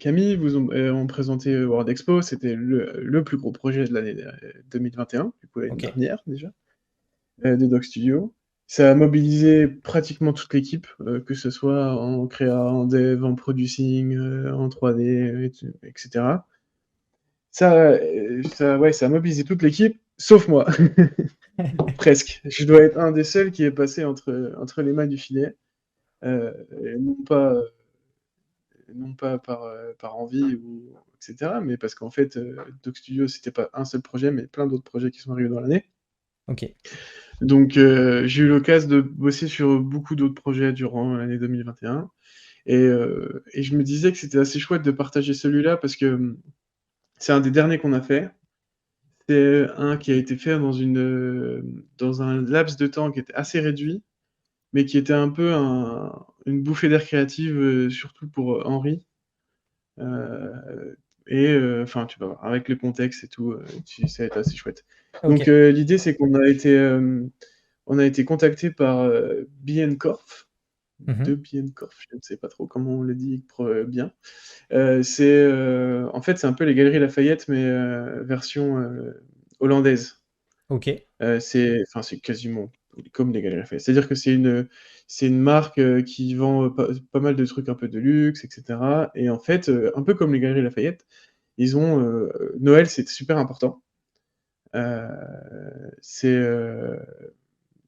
Camille ont présenté World Expo. C'était le plus gros projet de l'année 2021, du coup l'année Ok. dernière déjà, de Doc Studio. Ça a mobilisé pratiquement toute l'équipe, que ce soit en créa, en dev, en producing, en 3D, etc. Ouais, ça a mobilisé toute l'équipe, sauf moi. Presque. Je dois être un des seuls qui est passé entre les mains du filet, et non pas par envie ou etc., mais parce qu'en fait, Doc Studio, c'était pas un seul projet, mais plein d'autres projets qui sont arrivés dans l'année. Ok. Donc, j'ai eu l'occasion de bosser sur beaucoup d'autres projets durant l'année 2021. Et je me disais que c'était assez chouette de partager celui-là parce que c'est un des derniers qu'on a fait. C'est un qui a été fait dans un laps de temps qui était assez réduit, mais qui était un peu une bouffée d'air créative, surtout pour Henri. Euh, enfin, tu vas voir, avec le contexte et tout, ça va être assez chouette. Ok. Donc, l'idée, c'est on a été contacté par Bienkorf, de Mhm. Bienkorf, je ne sais pas trop comment on le dit bien. En fait, c'est un peu les Galeries Lafayette, mais version hollandaise. Ok. Enfin, c'est quasiment comme les Galeries Lafayette. C'est-à-dire que c'est une marque qui vend pas mal de trucs un peu de luxe, etc. Et en fait, un peu comme les Galeries Lafayette, Noël, c'est super important. Euh, c'est euh,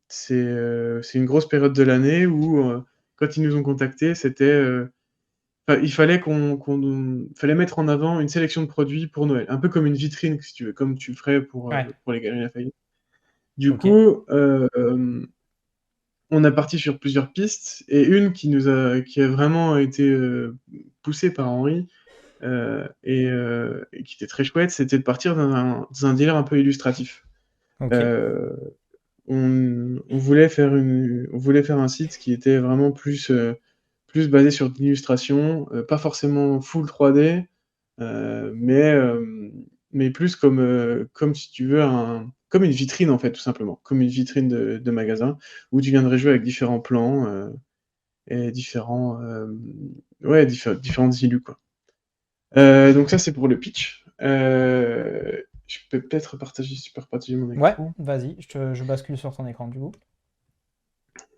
c'est une grosse période de l'année où, quand ils nous ont contactés, enfin, fallait mettre en avant une sélection de produits pour Noël, un peu comme une vitrine, si tu veux, comme tu le ferais Ouais. pour les Galeries Lafayette. Du Ok. coup, on a parti sur plusieurs pistes, et une qui a vraiment été poussée par Henri, et qui était très chouette, c'était de partir dans un délire un peu illustratif. Ok. Euh, on voulait faire un site qui était vraiment plus basé sur de l'illustration, pas forcément full 3D, euh, mais, euh, mais plus comme si tu veux, comme une vitrine en fait, tout simplement, comme une vitrine de magasin, où tu viendrais jouer avec différents plans, et différentes illus, quoi. Donc ça, c'est pour le pitch. Je peux peut-être partager mon Ouais, écran. vas-y, je bascule sur ton écran du coup.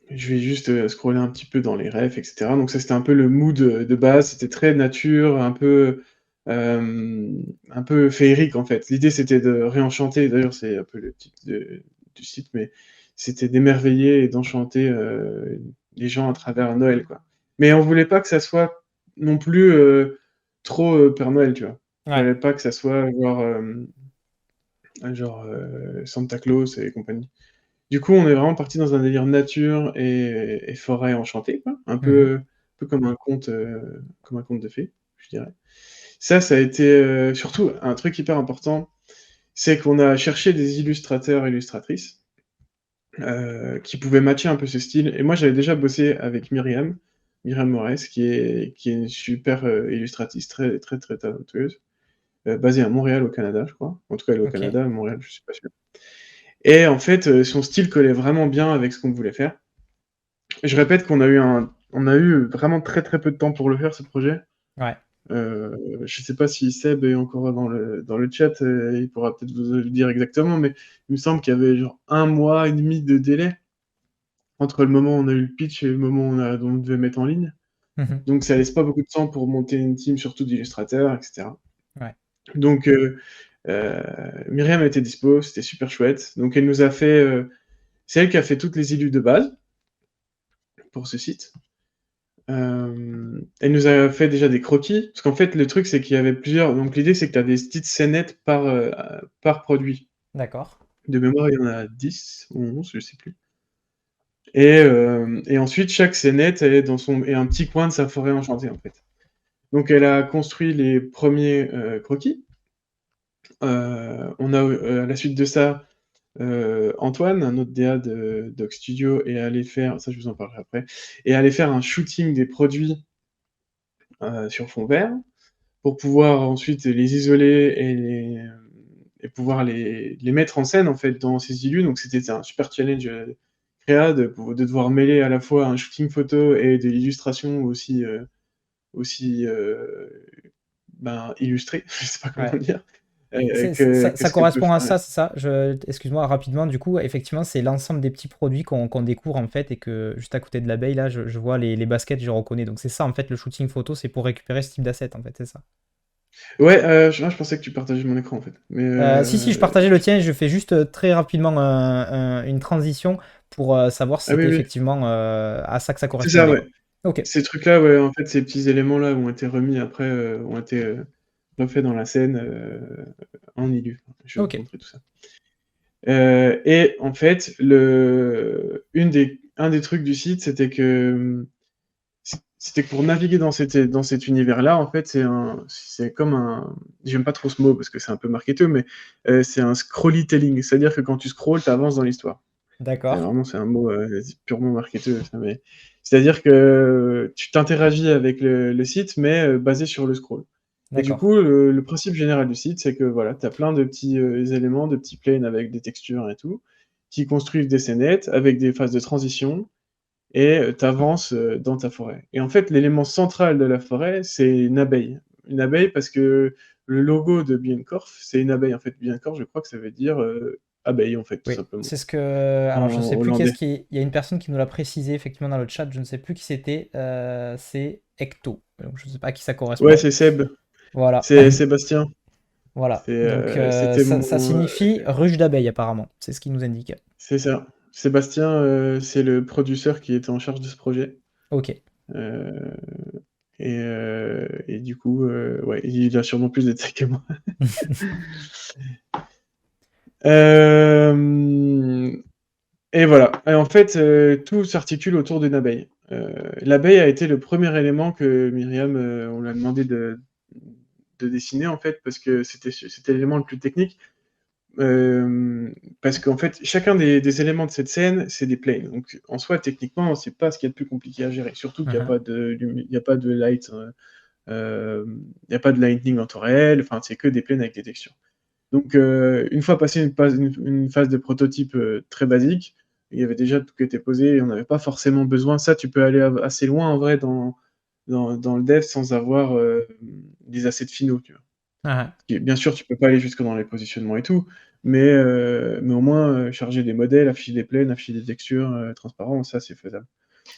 Je vais juste scroller un petit peu dans les refs, etc. Donc ça, c'était un peu le mood de base. C'était très nature, un peu féerique en fait. L'idée, c'était de réenchanter. D'ailleurs, c'est un peu le titre du site, mais c'était d'émerveiller et d'enchanter les gens à travers Noël, quoi. Mais on voulait pas que ça soit non plus trop Père Noël, tu vois. On Ouais. voulait pas que ça soit genre Santa Claus et compagnie. Du coup, on est vraiment parti dans un délire nature et forêt enchantée, quoi. Mhm. Un peu comme un conte de fées, je dirais. Ça a été surtout un truc hyper important, c'est qu'on a cherché des illustrateurs, illustratrices, qui pouvaient matcher un peu ce style. Et moi, j'avais déjà bossé avec Myriam Morès, qui est une super illustratrice très, très, très talentueuse, basée à Montréal, au Canada, je crois. En tout cas, elle est au Ok. Canada, à Montréal, je suis pas sûr. Et en fait, son style collait vraiment bien avec ce qu'on voulait faire. Je répète on a eu vraiment très très peu de temps pour le faire, ce projet. Ouais. Je sais pas si Seb est encore dans le chat, il pourra peut-être vous le dire exactement, mais il me semble qu'il y avait genre 1 mois et demi de délai entre le moment où on a eu le pitch et le moment où on devait mettre en ligne. Mhm. Donc ça laisse pas beaucoup de temps pour monter une team, surtout d'illustrateurs, etc. Ouais. Donc euh, Myriam était dispo, c'était super chouette. Donc c'est elle qui a fait toutes les illus de base pour ce site. Elle nous a fait déjà des croquis, parce qu'en fait, le truc, c'est qu'il y avait plusieurs. Donc, l'idée, c'est que tu as des petites scénettes par produit. D'accord. De mémoire, il y en a 10 ou 11, je sais plus. Et ensuite, chaque scénette est un petit coin de sa forêt enchantée, en fait. Donc, elle a construit les premiers croquis. À la suite de ça, Antoine, un autre DA de Doc Studio, est allé faire, ça je vous en parlerai après, est allé faire un shooting des produits sur fond vert, pour pouvoir ensuite les isoler et pouvoir les mettre en scène en fait dans ces illus. Donc c'était un super challenge créa de devoir mêler à la fois un shooting photo et de l'illustration aussi ben, illustré, je sais pas comment Ouais. dire, Ça que ce que peut correspond à faire. ça, c'est ça? Excuse-moi, rapidement, du coup, effectivement, c'est l'ensemble des petits produits qu'on découvre en fait, et que juste à côté de l'abeille, là, je vois les baskets, je reconnais. Donc c'est ça, en fait, le shooting photo, c'est pour récupérer ce type d'asset, en fait, c'est ça. Ouais, je pensais que tu partageais mon écran en fait. Mais Si, je partageais le tien, je fais juste très rapidement une transition pour savoir si ah oui, c'était oui, effectivement à ça que ça c'est ça, correspondait, ouais. quoi. Ok, Ces trucs-là, ouais, en fait, ces petits éléments-là ont été remis après, ont été refaits dans la scène en illu. Je vais ok. te montrer tout ça. Et en fait, un des trucs du site, c'était que pour naviguer dans cet univers-là, en fait, c'est comme un, j'aime pas trop ce mot parce que c'est un peu marketeux, mais c'est un scrollytelling, c'est-à-dire que quand tu scrolls, tu avances dans l'histoire. D'accord, Vraiment, c'est un mot purement marketeux, ça, mais c'est-à-dire que tu t'interagis avec le site, mais basé sur le scroll. Et du d'accord. coup, le principe général du site, c'est que voilà, tu as plein de petits éléments, de petits planes avec des textures et tout, qui construisent des scénettes avec des phases de transition, et tu avances dans ta forêt. Et en fait, l'élément central de la forêt, c'est une abeille. Une abeille parce que le logo de Bienkorf, c'est une abeille. En fait, Bienkorf, je crois que ça veut dire abeille, en fait, tout Oui, simplement, c'est ce que. en Alors, je sais plus qui est-ce hollandais. qui. Il y a une personne qui nous l'a précisé effectivement dans le chat, je ne sais plus qui c'était. C'est Ecto. Donc, je ne sais pas à qui ça Ouais, correspond. c'est Seb, Voilà. c'est Sébastien. Voilà. Donc, C'était ça mon, signifie ruche d'abeilles, apparemment. C'est ce qu'il nous indique. c'est ça. Sébastien, c'est le producteur qui était en charge de ce projet. Ok. Euh, et du coup, ouais, il a sûrement plus de détails que moi. Euh, et voilà. Et en fait, tout s'articule autour d'une abeille. L'abeille a été le premier élément que Myriam, on lui a demandé de dessiner, en fait, parce que c'était l'élément le plus technique. Parce qu'en fait, chacun des éléments de cette scène, c'est des planes. Donc, en soi, techniquement, c'est pas ce qu'il y a de plus compliqué à gérer. Surtout qu'il n'y a Mhm. pas il y a pas de light, il y a pas de lightning en temps réel. Enfin, c'est que des planes avec des textures. Donc, une fois passé une phase de prototype très basique, il y avait déjà tout qui était posé et on n'avait pas forcément besoin. Ça, tu peux aller assez loin en vrai dans le dev sans avoir des assets finaux. Tu vois. Ah, Bien sûr, tu peux pas aller jusque dans les positionnements et tout, mais au moins charger des modèles, afficher des planes, afficher des textures transparents, ça c'est faisable,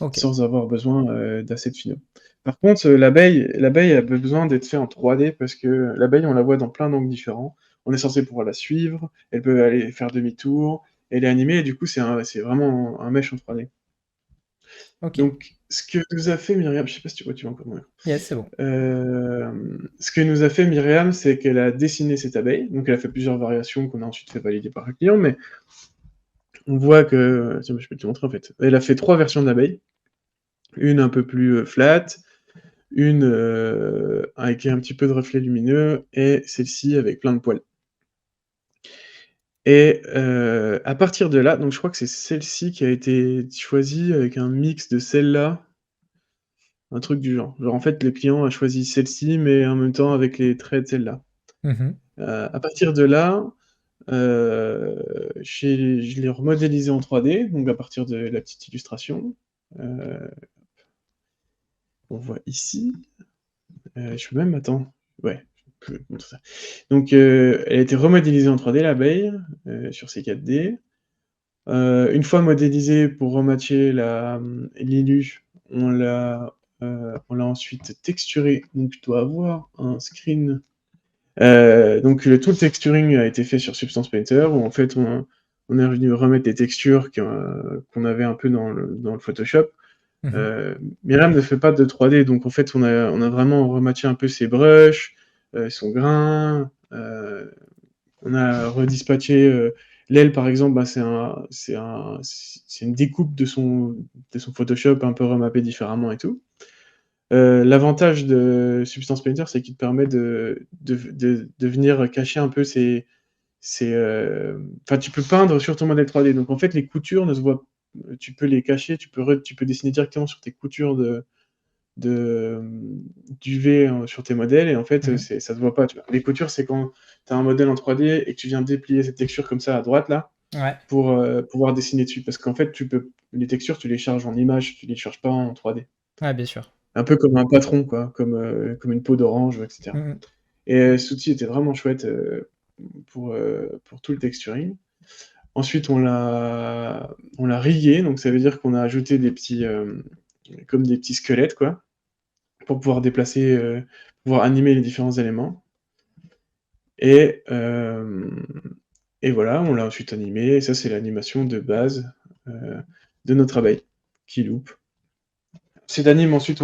ok. sans avoir besoin d'assets finaux. Par contre, l'abeille a besoin d'être fait en 3D parce que l'abeille, on la voit dans plein d'angles différents. On est censé pouvoir la suivre, elle peut aller faire demi-tour, elle est animée, et du coup, c'est vraiment un mesh en 3D. Ok. Donc, ce que nous a fait Myriam, je sais pas si tu vois, tu vois encore mon écran. Yes, c'est bon. Ce que nous a fait Myriam, c'est qu'elle a dessiné cette abeille. Donc, elle a fait plusieurs variations qu'on a ensuite fait valider par le client, mais on voit que. Tiens, je peux te montrer en fait. Elle a fait 3 versions d'abeilles. Une un peu plus flat, une avec un petit peu de reflet lumineux, et celle-ci avec plein de poils. Et à partir de là, donc je crois que c'est celle-ci qui a été choisie avec un mix de celle-là, un truc du genre. Genre en fait, le client a choisi celle-ci, mais en même temps avec les traits de celle-là. Mhm. À partir de là, je l'ai remodélisé en 3D, donc à partir de la petite illustration. Euh, on voit ici. Je peux même attendre. Ouais, je peux montrer ça. Donc, elle a été remodélisée en 3D, l'abeille, sur ces 4D. Une fois modélisée pour rematcher l'illu, on l'a ensuite texturé. Donc, je dois avoir un screen. Donc, tout le texturing a été fait sur Substance Painter, où en fait, on est venu remettre des textures qu'on avait un peu dans le Photoshop. Mhm. Euh, Myriam ne fait pas de 3D, donc en fait, on a vraiment rematché un peu ses brushes, son grain. On a redispatché l'aile, par exemple, bah, c'est une découpe de son Photoshop un peu remappé différemment et tout. L'avantage de Substance Painter, c'est qu'il te permet de venir cacher un peu enfin, tu peux peindre sur ton modèle 3D. Donc, en fait, les coutures ne se voient. Tu peux les cacher, tu peux dessiner directement sur tes coutures de, d'UV sur tes modèles, et en fait, Mhm. ça se voit pas. Tu vois. Les coutures, c'est quand tu as un modèle en 3D et que tu viens déplier cette texture comme ça à droite, là, Ouais. pour pouvoir dessiner dessus. Parce qu'en fait, les textures, tu les charges en images, tu les charges pas en 3D. Ouais, bien sûr. Un peu comme un patron, quoi, comme une peau d'orange, etc. Mhm. Et cet outil était vraiment chouette pour tout le texturing. Ensuite, on l'a rigué, donc ça veut dire qu'on a ajouté comme des petits squelettes, quoi, pour pouvoir déplacer, pouvoir animer les différents éléments. Et, et voilà, on l'a ensuite animé. Et ça, c'est l'animation de base de notre abeille qui loupe. Cette anime, ensuite,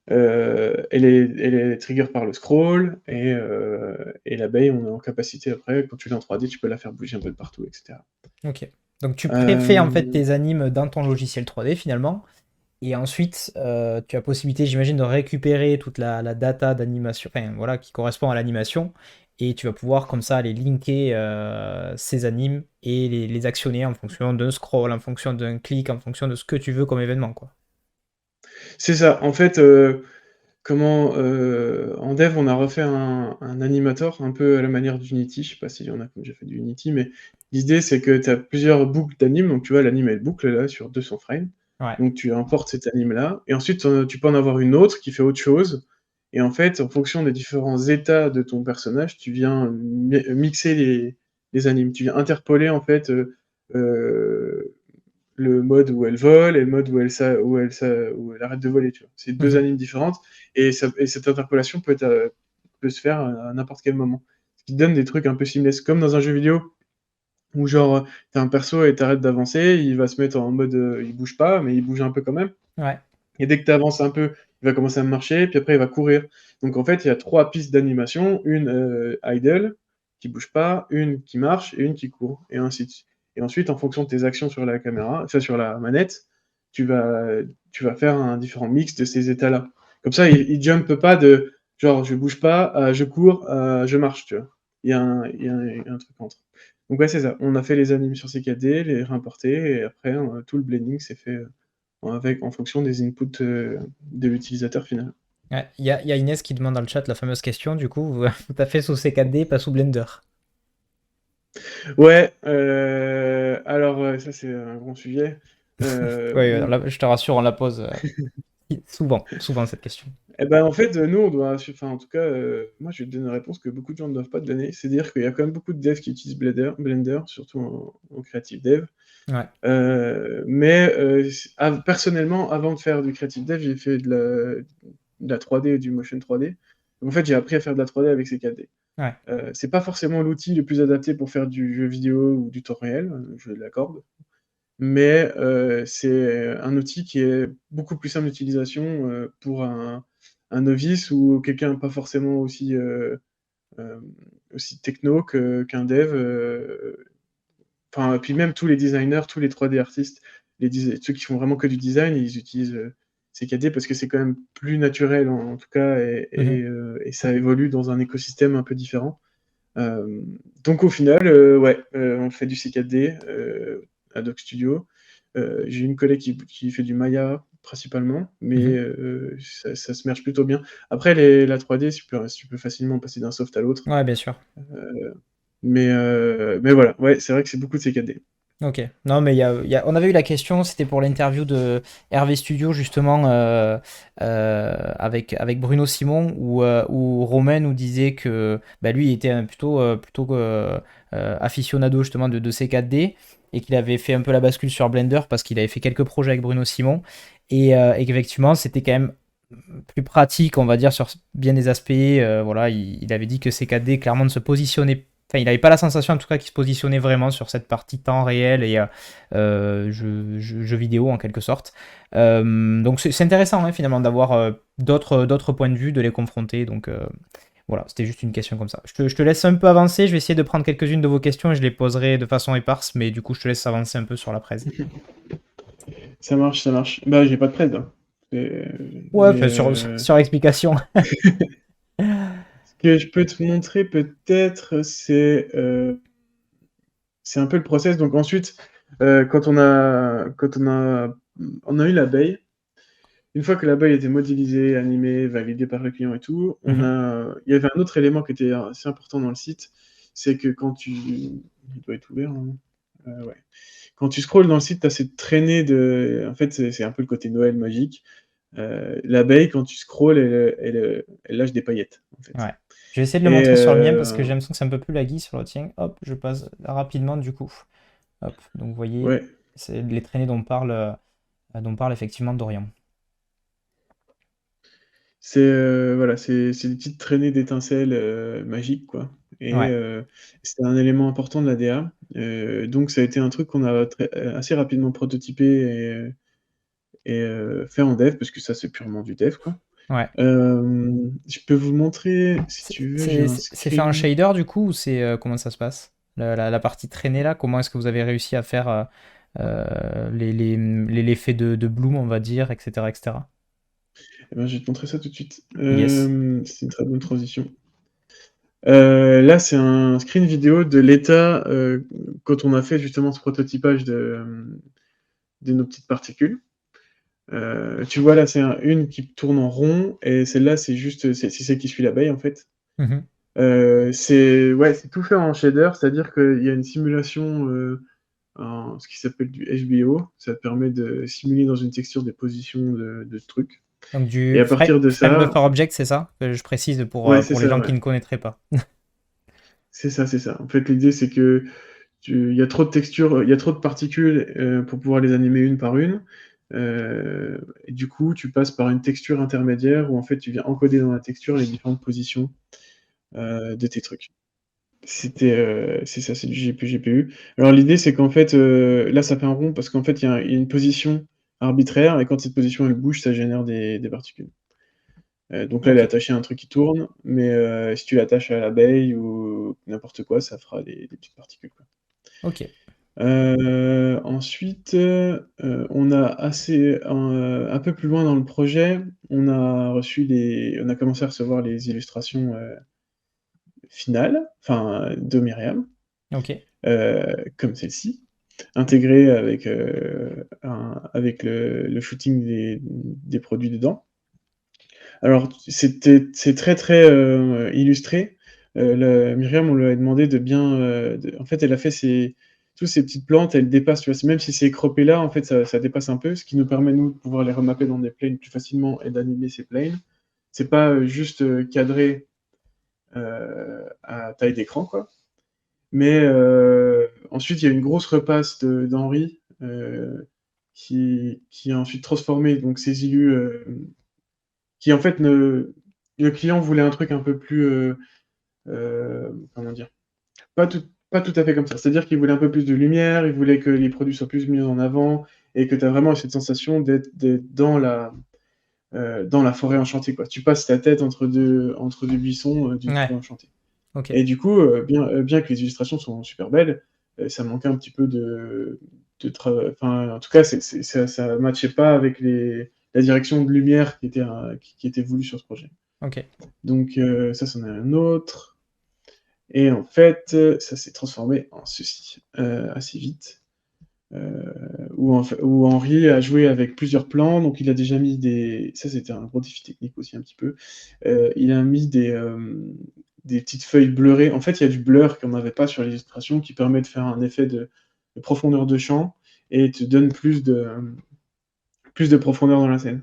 elle est trigger par le scroll, et l'abeille, on est en capacité après, quand tu l'as en 3D, tu peux la faire bouger un peu de partout, etc. Ok. Donc tu préfais en fait Euh, tes animes dans ton logiciel 3D finalement. Et ensuite, tu as possibilité, j'imagine, de récupérer toute la data d'animation, enfin voilà, qui correspond à l'animation. Et tu vas pouvoir comme ça aller linker ces animes et les actionner en fonction d'un scroll, en fonction d'un clic, en fonction de ce que tu veux comme événement, quoi. c'est ça. En fait, en dev, on a refait un animator un peu à la manière d'Unity. Je sais pas s'il y en a qui ont déjà fait du Unity, mais l'idée, c'est que tu as plusieurs boucles d'anime. Donc, tu vois, l'anime, elle boucle là sur 200 frames. Ouais. Donc, tu importes cette anime-là. Et ensuite, tu peux en avoir une autre qui fait autre chose. Et en fait, en fonction des différents états de ton personnage, tu viens mixer les animes. Tu viens interpoler, en fait, euh, le mode où elle vole et le mode où elle arrête de voler. Tu vois. C'est deux Mhm. animes différentes, et cette interpolation peut se faire à n'importe quel moment. Ce qui donne des trucs un peu seamless, comme dans un jeu vidéo où genre t'as un perso et t'arrêtes d'avancer, il va se mettre en mode il bouge pas, mais il bouge un peu quand même. Ouais. Et dès que tu avances un peu, il va commencer à marcher, puis après il va courir. Donc en fait, il y a trois pistes d'animation, une idle, qui bouge pas, une qui marche et une qui court, et ainsi de suite. Et ensuite, en fonction de tes actions sur la caméra, enfin sur la manette, tu vas, tu vas faire un différent mix de ces états-là. Comme ça, il jump pas de genre je bouge pas, je cours, je marche, tu vois. Il y a un truc entre. Donc ouais, c'est ça. On a fait les animes sur CKD, les réimportés, et après, tout le blending s'est fait en fonction des inputs de l'utilisateur final. Ouais. Il y a Inès qui demande dans le chat la fameuse question, du coup, vous t'as fait sous C4D, pas sous Blender. Ouais, alors ça c'est un grand sujet. Oui, je te rassure, on la pose souvent, souvent cette question. Eh ben, en fait, nous, on doit, enfin, en tout cas, moi, je vais te donner une réponse que beaucoup de gens ne doivent pas te donner. C'est-à-dire qu'il y a quand même beaucoup de devs qui utilisent Blender, surtout en creative dev. Ouais. Mais personnellement, avant de faire du creative dev, j'ai fait de la 3D et du motion 3D. Donc, en fait, j'ai appris à faire de la 3D avec ces 4D. Ouais. C'est pas forcément l'outil le plus adapté pour faire du jeu vidéo ou du temps réel, je l'accorde. Mais c'est un outil qui est beaucoup plus simple d'utilisation pour un novice ou quelqu'un pas forcément euh, aussi techno qu'un dev. Enfin, puis même tous les designers, tous les 3D artistes, ceux qui font vraiment que du design, ils utilisent CKD parce que c'est quand même plus naturel en tout cas, Mhm. et ça évolue dans un écosystème un peu différent. Euh, donc au final, ouais, on fait du C4D à Doc Studio. J'ai une collègue qui fait du Maya principalement, mais Mhm. ça se merge plutôt bien. Après, la 3D, tu peux facilement passer d'un soft à l'autre. Ouais, bien sûr. Mais voilà, ouais, c'est vrai que c'est beaucoup de C4D. Ok. Non, mais on avait eu la question, c'était pour l'interview de Hervé Studio, justement, avec Bruno Simon, où Romain nous disait que bah, lui, il était plutôt aficionado, justement, de C4D, et qu'il avait fait un peu la bascule sur Blender parce qu'il avait fait quelques projets avec Bruno Simon, et qu'effectivement, c'était quand même plus pratique, on va dire, sur bien des aspects. Voilà, il avait dit que C4D, clairement, ne se positionnait. Enfin, il n'avait pas la sensation, en tout cas, qu'il se positionnait vraiment sur cette partie temps réel et jeux vidéo, en quelque sorte. Donc, c'est intéressant, hein, finalement, d'avoir d'autres points de vue, de les confronter. Donc, voilà, c'était juste une question comme ça. Je te laisse un peu avancer. Je vais essayer de prendre quelques-unes de vos questions et je les poserai de façon éparse. Mais du coup, je te laisse avancer un peu sur la presse. Ça marche, ça marche. Bah, j'ai pas de presse, hein. Ouais, Mais enfin, sur l'explication. ce que je peux te montrer peut-être, c'est un peu le process. Donc ensuite, quand on a eu l'abeille, une fois que l'abeille était modélisée, animée, validée par le client et tout, Mhm. il y avait un autre élément qui était assez important dans le site, c'est que il doit être ouvert, hein. Ouais. Quand tu scrolles dans le site, tu as cette traînée de. En fait, c'est un peu le côté Noël magique. L'abeille, quand tu scrolles, elle lâche des paillettes, en fait. Ouais. Je vais essayer de le Et montrer sur le mien parce que j'ai l'impression que c'est un peu plus laggy sur le tien. Hop, je passe rapidement du coup. Hop, donc vous voyez, ouais, c'est les traînées dont parle effectivement Dorian. voilà, c'est des petites traînées d'étincelles magiques, quoi. Et Ouais, c'était un élément important de la DA. Donc ça a été un truc qu'on a assez rapidement prototypé et fait en dev, parce que ça c'est purement du dev, quoi. ouais. Je peux vous montrer, si C'est tu veux, j'ai c'est- un c'est- c'est fait en screen. shader du coup ou c'est comment ça se passe? La partie traînée là, comment est-ce que vous avez réussi à faire l'effet de bloom, on va dire, etc., etc. Eh ben, je vais te montrer ça tout de suite. Yes. C'est une très bonne transition. Là, c'est un screen vidéo de l'état quand on a fait justement ce prototypage de nos petites particules. Tu vois là, c'est une qui tourne en rond et celle-là, c'est celle qui suit l'abeille en fait. Mhm. C'est tout fait en shader, c'est-à-dire qu'il y a une simulation, ce qui s'appelle du HBO. Ça te permet de simuler dans une texture des positions de trucs. Donc Et du à partir de frame ça, buffer object, c'est ça? Que je précise ouais, c'est pour les ça, gens ouais. qui ne connaîtraient pas. C'est ça, c'est ça. En fait, l'idée, c'est que il y a trop de textures, il y a trop de particules pour pouvoir les animer une par une. Et du coup, tu passes par une texture intermédiaire où en fait, tu viens encoder dans la texture les différentes positions de tes trucs. C'est ça, c'est du GPU. Alors l'idée, c'est qu'en fait, là, ça fait un rond parce qu'en fait, il y a une position arbitraire et quand cette position elle bouge, ça génère des particules. Donc là, elle est Ok, attachée à un truc qui tourne, mais si tu l'attaches à l'abeille ou n'importe quoi, ça fera des petites particules, quoi. ok, Ensuite, on a un peu plus loin dans le projet, on a commencé à recevoir les illustrations finales, enfin de Myriam, ok, comme celle-ci, intégrées avec le shooting des produits dedans. Alors, c'est très très illustré. Myriam, on lui a demandé de bien. En fait, elle a fait toutes ces petites plantes, elle dépasse, tu vois. Même si c'est croppé là, en fait, ça dépasse un peu, ce qui nous permet, nous, de pouvoir les remapper dans des planes plus facilement et d'animer ces planes. C'est pas juste cadré à taille d'écran, quoi. Mais ensuite, il y a une grosse repasse d'Henri qui a ensuite transformé donc, ces illus qui en fait le client voulait un truc un peu plus comment dire, pas tout, pas tout à fait comme ça. C'est-à-dire qu'il voulait un peu plus de lumière, il voulait que les produits soient plus mis en avant et que tu as vraiment cette sensation d'être dans la forêt enchantée, quoi. Tu passes ta tête entre deux buissons d'une ouais, forêt enchantée. ok, Et du coup, bien que les illustrations sont super belles, ça manquait un petit peu enfin, en tout cas, ça matchait pas avec la direction de lumière qui était voulue sur ce projet. ok, Donc ça, c'en est un autre. Et en fait, ça s'est transformé en ceci assez vite. Où Henri a joué avec plusieurs plans, donc il a déjà mis des. Ça, c'était un gros défi technique aussi, un petit peu. Il a mis des petites feuilles bleurées. En fait, il y a du blur qu'on n'avait pas sur l'illustration qui permet de faire un effet de profondeur de champ et te donne plus de profondeur dans la scène.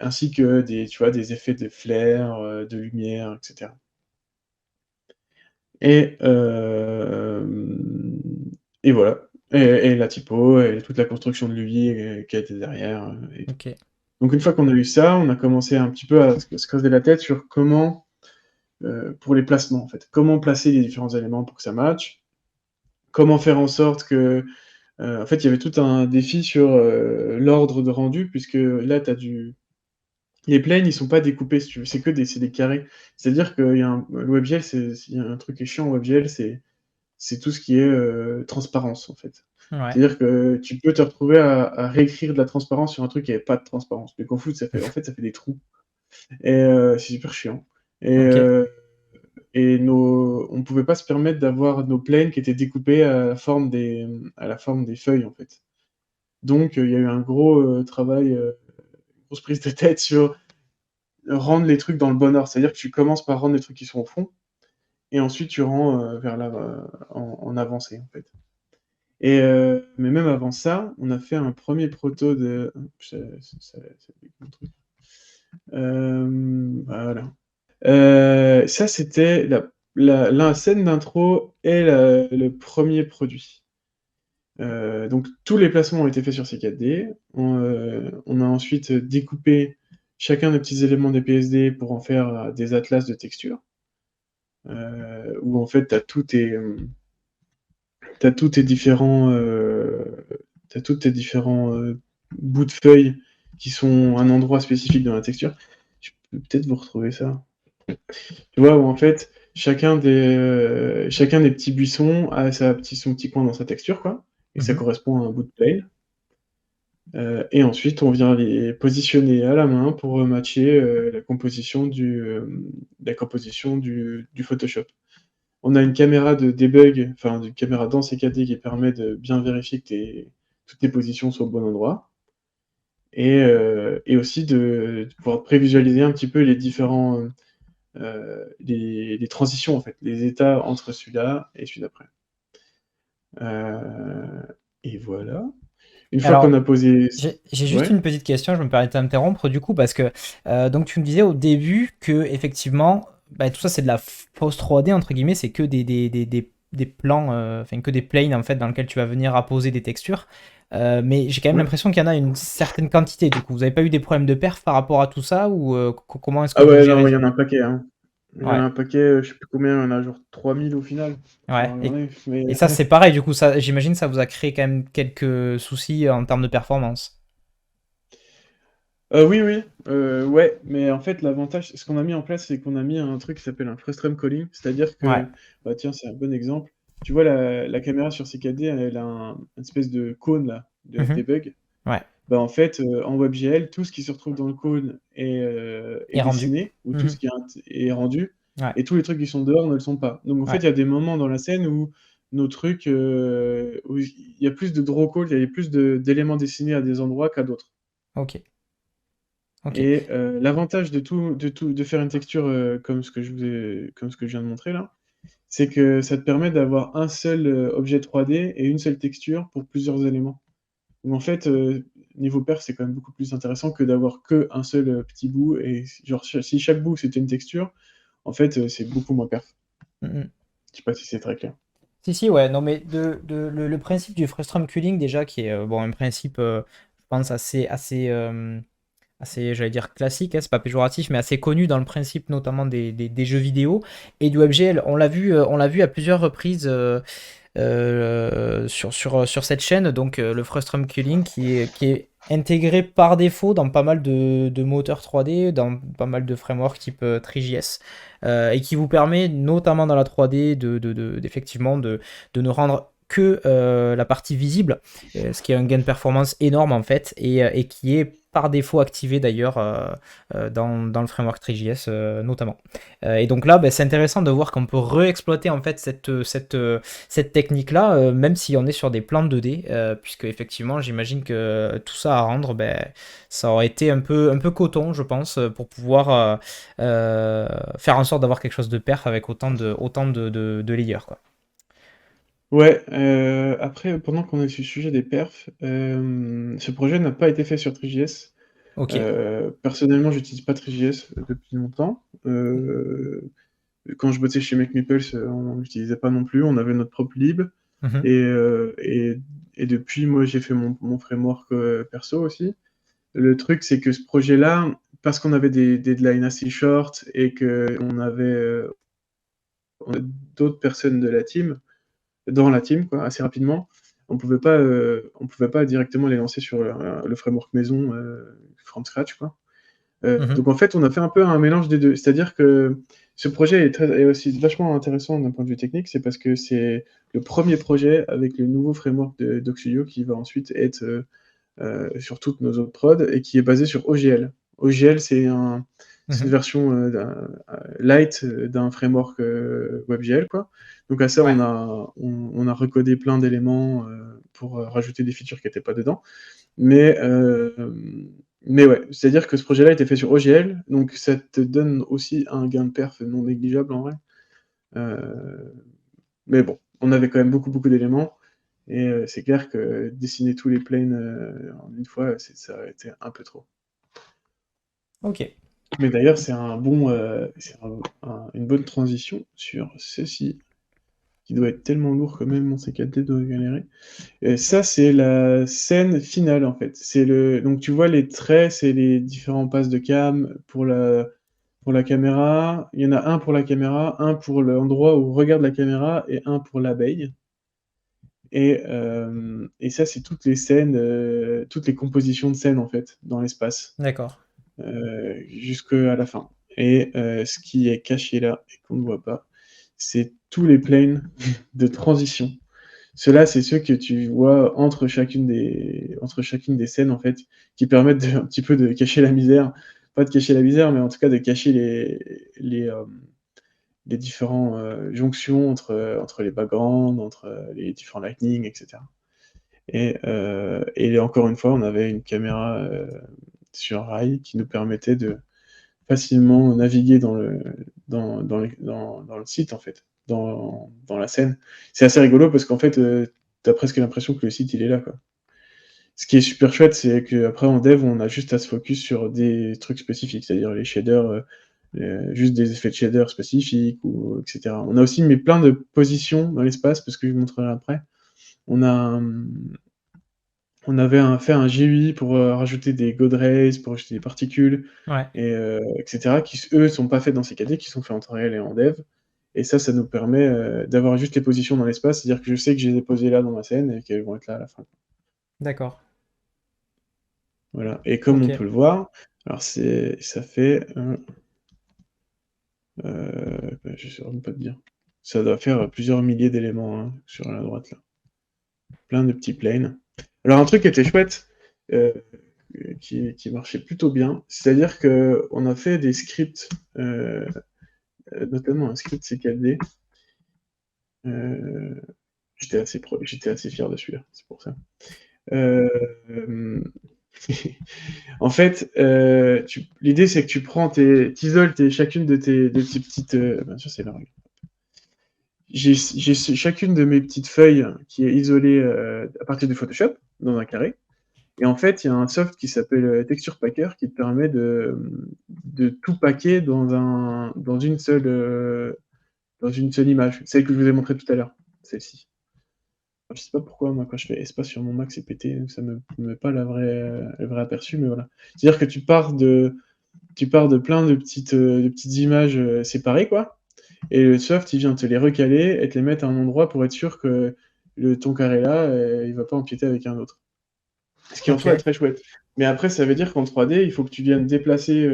Ainsi que tu vois, des effets de flair, de lumière, etc. Et, euh, et voilà. Et la typo, et toute la construction de l'UI qui a été derrière. Et tout. ok. Donc une fois qu'on a eu ça, on a commencé un petit peu à se creuser la tête sur comment, pour les placements en fait, comment placer les différents éléments pour que ça matche, comment faire en sorte que, en fait, il y avait tout un défi sur l'ordre de rendu, puisque là, les planes, ils sont pas découpés, si tu veux, c'est des carrés. C'est-à-dire que le WebGL, il y a un truc qui est chiant en WebGL, c'est tout ce qui est transparence, en fait. Ouais. C'est-à-dire que tu peux te retrouver à réécrire de la transparence sur un truc qui n'avait pas de transparence. Le Confluent, ça fait des trous. Et c'est super chiant. Et, Ok. on ne pouvait pas se permettre d'avoir nos planes qui étaient découpées à la forme des feuilles, en fait. Donc, il y a eu un gros travail, une grosse prise de tête sur rendre les trucs dans le bon ordre. C'est-à-dire que tu commences par rendre les trucs qui sont au fond, et ensuite tu rends vers en avancée, en fait. Mais même avant ça, on a fait un premier proto de. Ça mon truc. Voilà. Ça, c'était la scène d'intro et le premier produit. Donc tous les placements ont été faits sur ces 4D. On a ensuite découpé chacun des petits éléments des PSD pour en faire des atlas de texture, où en fait t'as tous tes différents bouts de feuilles qui sont un endroit spécifique dans la texture. Je peux peut-être vous retrouver ça. Tu vois, où en fait, chacun des petits buissons a son petit coin dans sa texture, quoi. Et ça Mhm. correspond à un bout de plane. Et ensuite, on vient les positionner à la main pour matcher la composition du Photoshop. On a une caméra de debug, enfin une caméra dans CKD qui permet de bien vérifier que toutes tes positions sont au bon endroit. Et aussi de pouvoir prévisualiser un petit peu les transitions, en fait, les états entre celui-là et celui d'après. Euh, et voilà. Une fois qu'on Alors, a posé... j'ai juste Ouais. une petite question, je me permets de t'interrompre du coup, parce que donc tu me disais au début que effectivement, bah, tout ça c'est de la fausse 3D entre guillemets, c'est que des plans, enfin que des planes en fait dans lesquels tu vas venir apposer des textures. Mais j'ai quand même Ouais. l'impression qu'il y en a une certaine quantité. Du coup, vous n'avez pas eu des problèmes de perf par rapport à tout ça ou comment est-ce que Ah vous ouais, non, gérez il y ça? en a un paquet, hein. Il y en a Ouais, un paquet, je sais plus combien, il y en a genre 3000 au final. Faut ouais. regarder, mais... Et ça c'est pareil. Du coup, ça, j'imagine, ça vous a créé quand même quelques soucis en termes de performance. Oui, oui, ouais, mais en fait, l'avantage, ce qu'on a mis en place, c'est qu'on a mis un truc qui s'appelle un frustum calling, c'est-à-dire Ouais. que, bah tiens, c'est un bon exemple. Tu vois, la caméra sur CKD, elle a une espèce de cône là, de Mhm. debug. Ouais. Bah en fait, en WebGL, tout ce qui se retrouve dans le cône est Et rendu. dessiné, ou tout Mhm. ce qui est rendu, Ouais. et tous les trucs qui sont dehors ne le sont pas. Donc en fait, Ouais. il y a des moments dans la scène où nos trucs, où il y a plus de draw call, il y a plus d'éléments dessinés à des endroits qu'à d'autres. Ok. Ok. Et l'avantage de faire une texture comme ce que je viens de montrer là, c'est que ça te permet d'avoir un seul objet 3D et une seule texture pour plusieurs éléments. Donc en fait, niveau perf, c'est quand même beaucoup plus intéressant que d'avoir que un seul petit bout. Et genre, si chaque bout c'était une texture, en fait, c'est beaucoup moins perf. Mhm. Je sais pas si c'est très clair. Si, si, ouais, non, mais le principe du frustum culling, déjà, qui est bon, un principe, je pense, assez, j'allais dire classique, hein, c'est pas péjoratif, mais assez connu dans le principe notamment des jeux vidéo et du WebGL. On l'a vu à plusieurs reprises sur cette chaîne, donc le frustum culling qui est intégré par défaut dans pas mal de moteurs 3D, dans pas mal de frameworks type Three.js, et qui vous permet notamment dans la 3D d'effectivement de ne rendre que la partie visible, ce qui est un gain de performance énorme en fait, et qui est par défaut activé d'ailleurs dans le framework Three.js notamment. Et donc là, ben, c'est intéressant de voir qu'on peut réexploiter en fait cette technique-là, même si on est sur des plans 2D, puisque effectivement, j'imagine que tout ça à rendre, ben, ça aurait été un peu coton, je pense, pour pouvoir faire en sorte d'avoir quelque chose de perf avec autant de layers, quoi. Ouais, après, pendant qu'on est sur le sujet des perfs, ce projet n'a pas été fait sur Three.js. Ok. Personnellement, j'utilise pas Three.js depuis longtemps. Quand je bossais chez Make Meeples, on l'utilisait pas non plus, on avait notre propre lib. Mhm. Et, euh, et, et depuis, moi, j'ai fait mon framework perso aussi. Le truc, c'est que ce projet-là, parce qu'on avait des deadlines assez short et on a d'autres personnes de la team, dans la team, quoi, assez rapidement, on pouvait pas directement les lancer sur le framework maison from scratch, quoi. Mhm. Donc en fait, on a fait un peu un mélange des deux. C'est-à-dire que ce projet est aussi vachement intéressant d'un point de vue technique, c'est parce que c'est le premier projet avec le nouveau framework de Studio qui va ensuite être sur toutes nos autres prods et qui est basé sur OGL. OGL, c'est une Mhm. version light d'un framework WebGL, quoi. Donc à ça, Ouais. on a recodé plein d'éléments pour rajouter des features qui n'étaient pas dedans. Mais, euh, mais ouais, c'est-à-dire que ce projet-là a été fait sur OGL, donc ça te donne aussi un gain de perf non négligeable en vrai. Euh, mais bon, on avait quand même beaucoup d'éléments, et c'est clair que dessiner tous les planes en une fois, ça a été un peu trop. Ok. Mais d'ailleurs, une bonne transition sur ceci, qui doit être tellement lourd quand même, mon C4D doit galérer. Et ça, c'est la scène finale, en fait. Donc, tu vois, les traits, c'est les différents passes de cam pour la caméra. Il y en a un pour la caméra, un pour l'endroit où regarde la caméra et un pour l'abeille. Et ça, c'est toutes les scènes, toutes les compositions de scènes, en fait, dans l'espace, D'accord. jusqu'à la fin. Et ce qui est caché là et qu'on ne voit pas, c'est tous les planes de transition. Ceux-là, c'est ceux que tu vois entre chacune des scènes, en fait, qui permettent un petit peu de cacher la misère. Pas de cacher la misère, mais en tout cas de cacher les différentes jonctions entre les backgrounds, entre les différents lightning, etc. Et encore une fois, on avait une caméra sur rail qui nous permettait de facilement naviguer dans le site, en fait, dans la scène. C'est assez rigolo parce qu'en fait, t'as presque l'impression que le site, il est là, quoi. Ce qui est super chouette, c'est qu'après, en dev, on a juste à se focus sur des trucs spécifiques, c'est-à-dire les shaders, juste des effets de shader spécifiques, etc. On a aussi mis plein de positions dans l'espace, parce que je vous montrerai après. On a fait un GUI pour rajouter des God Rays, pour rajouter des particules, Ouais. etc., qui, eux, sont pas faits dans CKD, qui sont faits en temps réel et en dev. Et ça nous permet d'avoir juste les positions dans l'espace, c'est-à-dire que je sais que je les ai posées là dans ma scène et qu'elles vont être là à la fin. D'accord. Voilà. Et comme on Ok. peut le voir, alors ça fait, je ne saurais même pas te dire. Ça doit faire plusieurs milliers d'éléments hein, sur la droite là. Plein de petits planes. Alors un truc qui était chouette, euh, qui marchait plutôt bien, c'est-à-dire qu'on a fait des scripts, notamment un script CKD. Euh, j'étais assez fier de celui-là, c'est pour ça. Euh, En fait, l'idée c'est que tu prends t'isoles chacune de tes petites. Bien sûr, c'est la règle. J'ai chacune de mes petites feuilles qui est isolée à partir du Photoshop dans un carré. Et en fait, il y a un soft qui s'appelle Texture Packer qui te permet de tout packer dans une seule image. Celle que je vous ai montrée tout à l'heure, celle-ci. Je sais pas pourquoi, moi, quand je fais espace sur mon Mac, c'est pété, ça me met pas le vrai aperçu, mais voilà. C'est-à-dire que tu pars de plein de petites images séparées, quoi. Et le soft, il vient te les recaler et te les mettre à un endroit pour être sûr que ton carré là, il va pas empiéter avec un autre. Ce qui en soi est Ok. très chouette. Mais après, ça veut dire qu'en 3D, il faut que tu viennes déplacer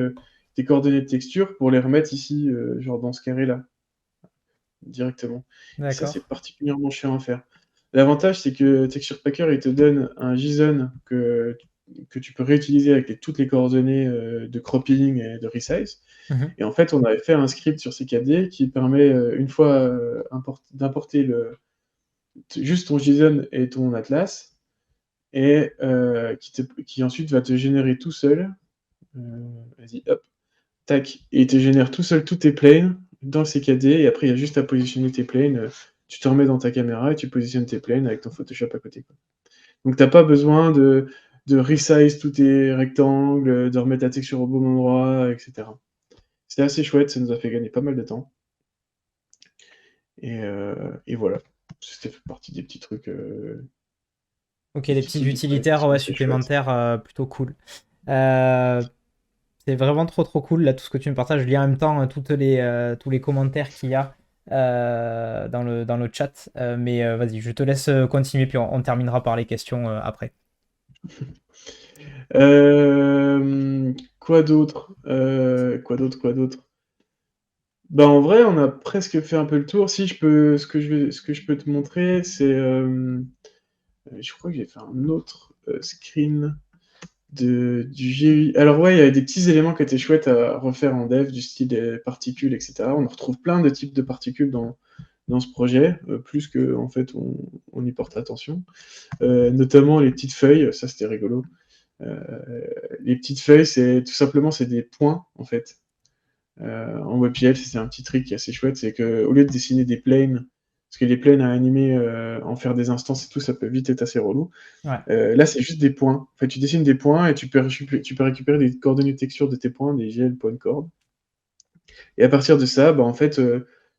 tes coordonnées de texture pour les remettre ici, genre dans ce carré là, directement. Et ça, D'accord. c'est particulièrement chiant à faire. L'avantage, c'est que Texture Packer, il te donne un JSON que tu peux réutiliser avec toutes les coordonnées de cropping et de resize. Mhm. Et en fait, on avait fait un script sur CKD qui permet, une fois d'importer juste ton JSON et ton atlas, et qui ensuite va te générer tout seul. euh, Vas-y, hop, tac, et il te génère tout seul tous tes planes dans le CKD, et après, il y a juste à positionner tes planes. Tu te remets dans ta caméra et tu positionnes tes planes avec ton Photoshop à côté, quoi. Donc, t'as pas besoin de resize tous tes rectangles, de remettre la texture au bon endroit, etc. C'était assez chouette, ça nous a fait gagner pas mal de temps. Et voilà, c'était fait partie Ok, des des petits petits trucs de utilitaires présentation ouais, assez chouettes. supplémentaires plutôt cool. Euh, c'est vraiment trop trop cool là tout ce que tu me partages. Je lis en même temps tous les commentaires qu'il y a dans le chat. Mais vas-y, je te laisse continuer puis on terminera par les questions après. Quoi d'autre? Quoi d'autre? Quoi d'autre? Bah en vrai, on a presque fait un peu le tour. Si je peux, ce que je peux te montrer, c'est, je crois que j'ai fait un autre screen du GUI. Alors ouais, il y avait des petits éléments qui étaient chouettes à refaire en dev, du style des particules, etc. On retrouve plein de types de particules dans ce projet, plus que en fait on y porte attention. Notamment les petites feuilles, ça c'était rigolo. Euh, les petites feuilles, c'est des points en fait. En WebGL, c'est un petit trick qui est assez chouette, c'est que au lieu de dessiner des planes parce que les planes à animer, en faire des instances et tout, ça peut vite être assez relou. Ouais. Là, c'est juste des points. En fait, tu dessines des points et tu peux récupérer des coordonnées de texture de tes points, des GL point coord. Et à partir de ça, bah, en fait,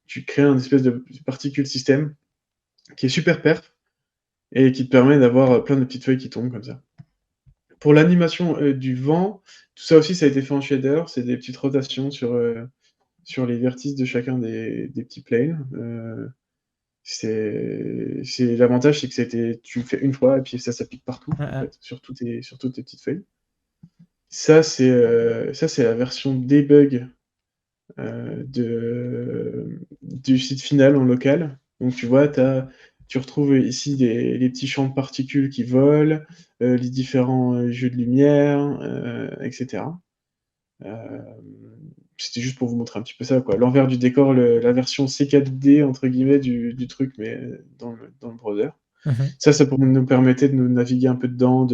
tu crées un espèce de particule système qui est super perf et qui te permet d'avoir plein de petites feuilles qui tombent comme ça. Pour l'animation du vent, tout ça aussi, ça a été fait en shader. C'est des petites rotations sur les vertices de chacun des petits planes. L'avantage, c'est que tu le fais une fois et puis ça s'applique partout, en fait, sur toutes tes petites feuilles. Ça, c'est la version debug du site final en local. Donc tu vois, tu retrouves ici les petits champs de particules qui volent, les différents jeux de lumière, etc. C'était juste pour vous montrer un petit peu ça, quoi. L'envers du décor, la version C4D, entre guillemets, du truc, mais dans le browser. Ça nous permettait de nous naviguer un peu dedans,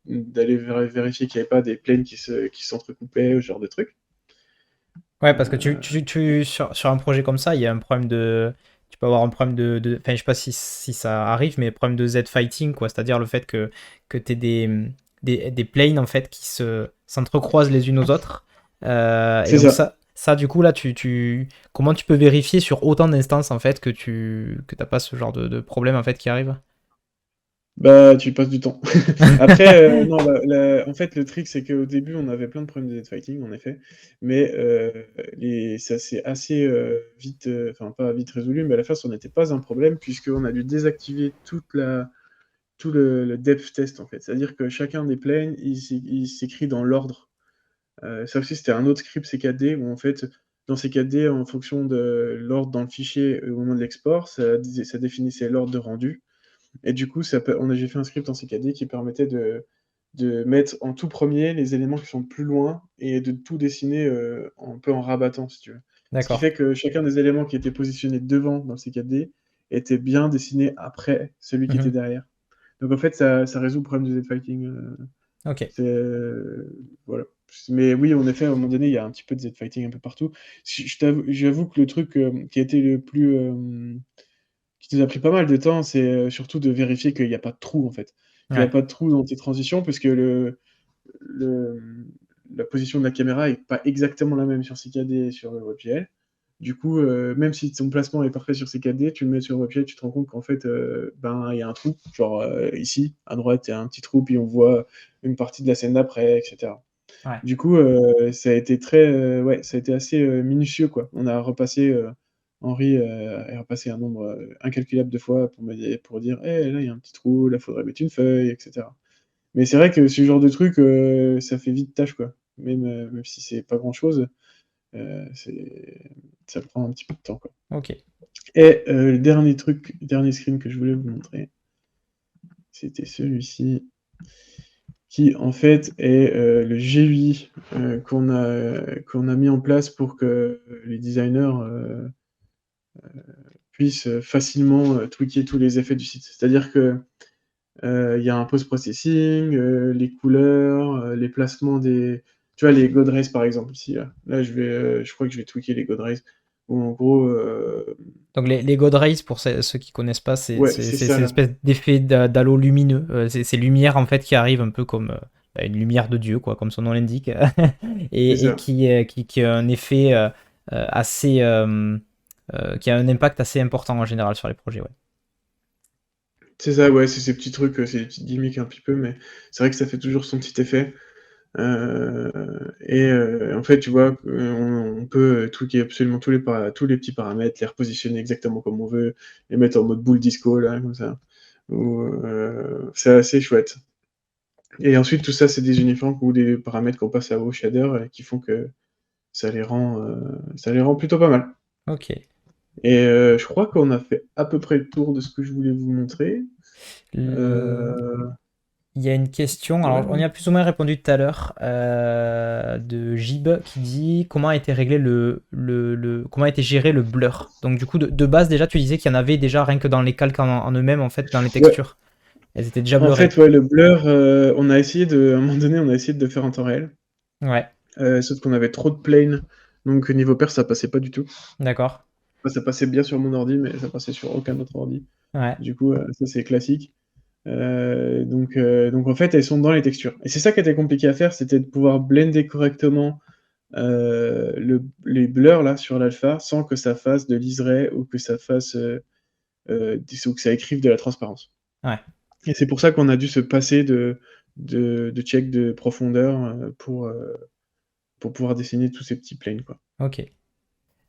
d'aller vérifier qu'il n'y avait pas des planes qui s'entrecoupaient, ce genre de trucs. Ouais, parce que sur un projet comme ça, il y a un problème de. Tu peux avoir un problème enfin, je sais pas si ça arrive, mais problème de Z-fighting, quoi. C'est-à-dire le fait que tu aies des planes, en fait, qui s'entrecroisent les unes aux autres. Et C'est donc, ça. du coup, là, comment tu peux vérifier sur autant d'instances, en fait, que t'as pas ce genre de problème, en fait, qui arrive? Bah, tu passes du temps. Après, non, en fait, le truc, c'est qu'au début, on avait plein de problèmes de fighting, en effet, mais ça s'est assez vite, enfin, pas vite résolu, mais à la fin, ça n'était pas un problème, puisqu'on a dû désactiver tout le depth test, en fait. C'est-à-dire que chacun des planes, il s'écrit dans l'ordre. Ça aussi, c'était un autre script CKD, où en fait, dans CKD, en fonction de l'ordre dans le fichier au moment de l'export, ça définissait l'ordre de rendu. Et du coup, j'ai fait un script en CKD qui permettait de mettre en tout premier les éléments qui sont plus loin et de tout dessiner un peu en rabattant, si tu veux. Ce qui D'accord. fait que chacun des éléments qui étaient positionnés devant dans le CKD était bien dessiné après celui qui était Mhm. derrière. Donc en fait, ça résout le problème du Z-fighting. Ok. Voilà. Mais oui, en effet, à un moment donné, il y a un petit peu de Z-fighting un peu partout. J'avoue que le truc qui a été le plus qui nous a pris pas mal de temps, c'est surtout de vérifier qu'il n'y a pas de trou en fait. Qu'il n'y a Ouais. pas de trou dans tes transitions, parce que le, la position de la caméra est pas exactement la même sur CKD et sur WebGL. Du coup, même si ton placement est parfait sur CKD, tu le mets sur WebGL, tu te rends compte qu'en fait, ben, il y a un trou. Genre ici, à droite, il y a un petit trou, puis on voit une partie de la scène d'après, etc. Ouais. Du coup, ça a été ouais, ça a été assez minutieux, quoi. On a repassé, Henri a repassé un nombre incalculable de fois pour dire, Eh, là, il y a un petit trou, là, il faudrait mettre une feuille, etc. Mais c'est vrai que ce genre de truc, ça fait vite tâche, quoi. Même si c'est pas grand-chose, ça prend un petit peu de temps, quoi. Ok. Et le dernier screen que je voulais vous montrer, c'était celui-ci, qui en fait est le GUI qu'on a mis en place pour que les designers puissent facilement tweaker tous les effets du site. C'est-à-dire que il y a un post-processing, les couleurs, les placements des... Tu vois, les God Rays, par exemple, ici, là je crois que je vais tweaker les God Rays, où en gros... Donc les God Rays, pour ceux qui connaissent pas, ouais, c'est ça, c'est là. l'espèce d'effet d'halo lumineux. C'est lumière en fait qui arrive un peu comme une lumière de Dieu, quoi, comme son nom l'indique, C'est et ça. qui a un effet assez, qui a un impact assez important en général sur les projets. Ouais. C'est ça, ouais, c'est ces petits trucs, c'est des petites gimmicks un petit peu, mais c'est vrai que ça fait toujours son petit effet. En fait, tu vois, on peut tweaker absolument tous les petits paramètres, les repositionner exactement comme on veut, les mettre en mode boule disco, là, comme ça. C'est assez chouette. Et ensuite, tout ça, c'est des uniformes ou des paramètres qu'on passe à WoW Shader qui font que ça les rend plutôt pas mal. Ok. Et je crois qu'on a fait à peu près le tour de ce que je voulais vous montrer. Il Euh, y a une question, alors on y ouais. a plus ou moins répondu tout à l'heure, de Jib qui dit comment a été réglé comment a été géré le blur. Donc du coup de base déjà tu disais qu'il y en avait déjà rien que dans les calques en eux-mêmes en fait dans les Ouais. textures. Elles étaient déjà En blurrées. fait, ouais, le blur, à un moment donné, on a essayé de le faire en temps réel. Ouais, Sauf qu'on avait trop de planes, donc niveau pair, ça passait pas du tout. d'accord. Ça passait bien sur mon ordi, mais ça passait sur aucun autre ordi. Ouais. Du coup, ça c'est classique. Donc en fait, elles sont dans les textures. Et c'est ça qui était compliqué à faire, c'était de pouvoir blender correctement les blurs là sur l'alpha sans que ça fasse de liseré ou que ça fasse ou que ça écrive de la transparence. Ouais. Et c'est pour ça qu'on a dû se passer de check de profondeur pour pouvoir dessiner tous ces petits planes, quoi. Ok.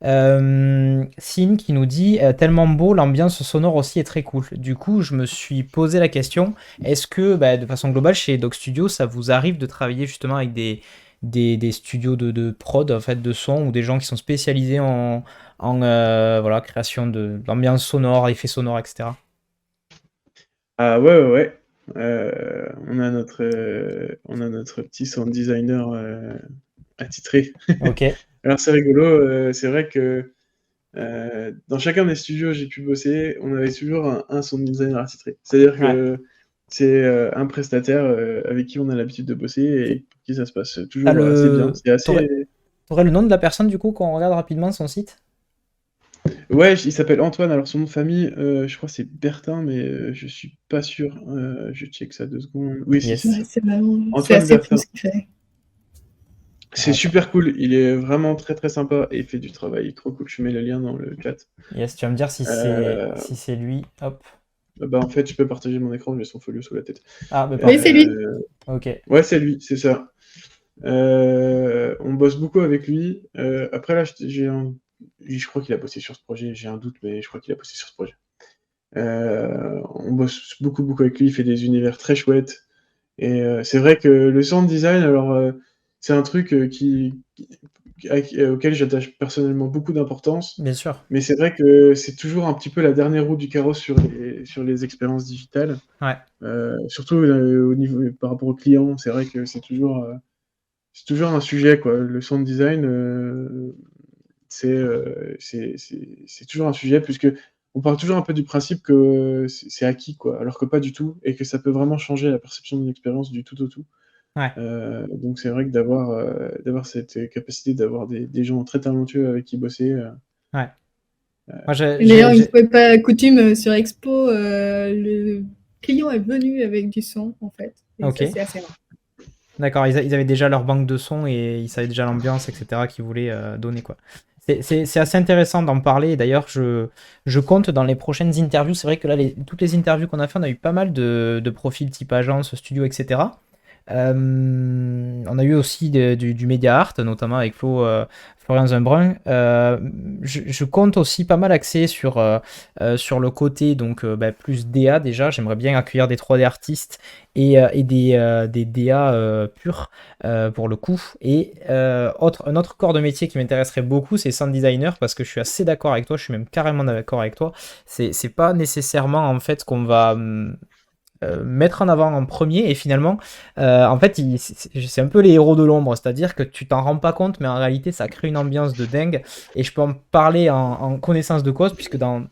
Sin qui nous dit tellement beau, l'ambiance sonore aussi est très cool. Du coup, je me suis posé la question, est-ce que de façon globale chez Dog Studio, ça vous arrive de travailler justement avec des studios de prod en fait, de son ou des gens qui sont spécialisés en voilà, création d'ambiance sonore, effets sonores, etc. Ah ouais, ouais, ouais. On a notre petit sound designer attitré. Ok. Alors c'est rigolo, c'est vrai que dans chacun des studios où j'ai pu bosser, on avait toujours un sound designer attitré. C'est-à-dire Ouais. que c'est un prestataire avec qui on a l'habitude de bosser et pour qui ça se passe T'as toujours assez bien. C'est T'aurais, assez... t'aurais le nom de la personne du coup qu'on regarde rapidement son site? Ouais, il s'appelle Antoine, alors son nom de famille, je crois que c'est Bertin, mais je suis pas sûr. Je check ça 2 secondes. Oui, si, c'est Yes. ça. Ouais, c'est vraiment, c'est Antoine assez fou Bertin. ce qu'il fait. C'est Attends. super cool, il est vraiment très très sympa et il fait du travail trop cool. Je mets le lien dans le chat. Yes, tu vas me dire Euh, si c'est lui. Hop. Bah en fait, je peux partager mon écran, j'ai son folio sous la tête. Ah, bah Oui, c'est parfait. lui. Ok. Ouais, c'est lui, c'est ça. On bosse beaucoup avec lui. Après là, je crois qu'il a bossé sur ce projet, j'ai un doute, mais je crois qu'il a bossé sur ce projet. On bosse beaucoup beaucoup avec lui, il fait des univers très chouettes. Et c'est vrai que le sound design, alors c'est un truc auquel j'attache personnellement beaucoup d'importance. Bien sûr. Mais c'est vrai que c'est toujours un petit peu la dernière roue du carrosse sur les expériences digitales. Ouais. Surtout au niveau, par rapport aux clients, c'est vrai que c'est toujours un sujet, quoi. Le sound design, c'est toujours un sujet, puisque on part toujours un peu du principe que c'est acquis, quoi, alors que pas du tout, et que ça peut vraiment changer la perception d'une expérience du tout au tout. Ouais. Donc c'est vrai que d'avoir cette capacité d'avoir des gens très talentueux avec qui bosser. Ouais. Moi, D'ailleurs, une fois pas coutume sur Expo, le client est venu avec du son, en fait. Et ok. ça, c'est assez rare. D'accord, ils avaient déjà leur banque de sons et ils savaient déjà l'ambiance, etc. qu'ils voulaient donner, quoi. C'est assez intéressant d'en parler. D'ailleurs, je compte dans les prochaines interviews. C'est vrai que là, toutes les interviews qu'on a fait, on a eu pas mal de profils type agence, studio, etc. On a eu aussi du Media Art, notamment avec Florian Zumbrun. Je compte aussi pas mal axer sur le côté donc plus DA déjà. J'aimerais bien accueillir des 3D artistes et des DA purs pour le coup. Et un autre corps de métier qui m'intéresserait beaucoup, c'est sound designer, parce que je suis assez d'accord avec toi, je suis même carrément d'accord avec toi. C'est pas nécessairement en fait ce qu'on va mettre en avant en premier, et finalement en fait c'est un peu les héros de l'ombre, c'est-à-dire que tu t'en rends pas compte, mais en réalité ça crée une ambiance de dingue. Et je peux en parler en connaissance de cause, puisque dans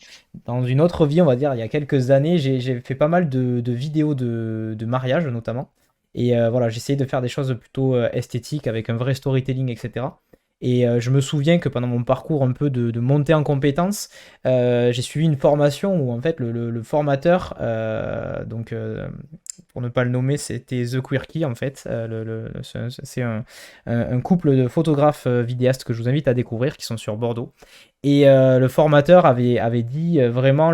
une autre vie, on va dire il y a quelques années, j'ai fait pas mal de vidéos de mariage notamment, et voilà, j'essayais de faire des choses plutôt esthétiques avec un vrai storytelling, etc. Et je me souviens que pendant mon parcours un peu de montée en compétences, j'ai suivi une formation où en fait le formateur, donc pour ne pas le nommer, c'était The Quirky en fait. C'est un couple de photographes vidéastes que je vous invite à découvrir, qui sont sur Bordeaux. Et le formateur avait dit vraiment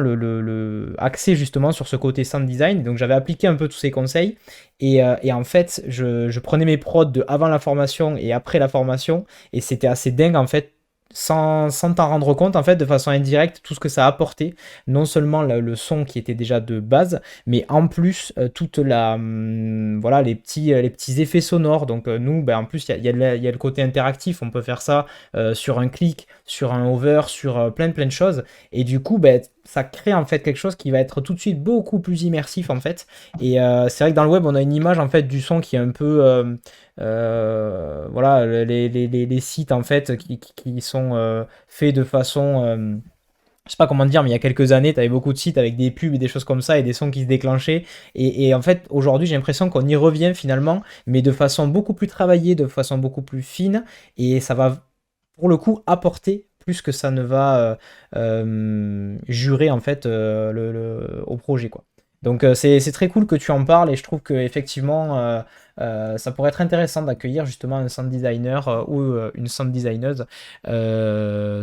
axé justement sur ce côté sound design. Donc j'avais appliqué un peu tous ses conseils. Et en fait, je prenais mes prods de avant la formation et après la formation. Et c'était assez dingue en fait, sans t'en rendre compte en fait, de façon indirecte, tout ce que ça a apporté. Non seulement le son qui était déjà de base, mais en plus toute voilà, les petits effets sonores. Donc nous, en plus il y a le côté interactif, on peut faire ça sur un clic, sur un hover, sur plein de choses. Et du coup, ça crée en fait quelque chose qui va être tout de suite beaucoup plus immersif en fait. Et c'est vrai que dans le web, on a une image en fait du son qui est un peu voilà, les sites en fait qui sont faits de façon je sais pas comment dire, mais il y a quelques années, tu avais beaucoup de sites avec des pubs et des choses comme ça et des sons qui se déclenchaient. Et en fait, aujourd'hui, j'ai l'impression qu'on y revient finalement, mais de façon beaucoup plus travaillée, de façon beaucoup plus fine. Et ça va, pour le coup, apporter plus que ça ne va jurer en fait au projet, quoi. Donc c'est très cool que tu en parles et je trouve que effectivement ça pourrait être intéressant d'accueillir justement un sound designer ou une sound designeuse en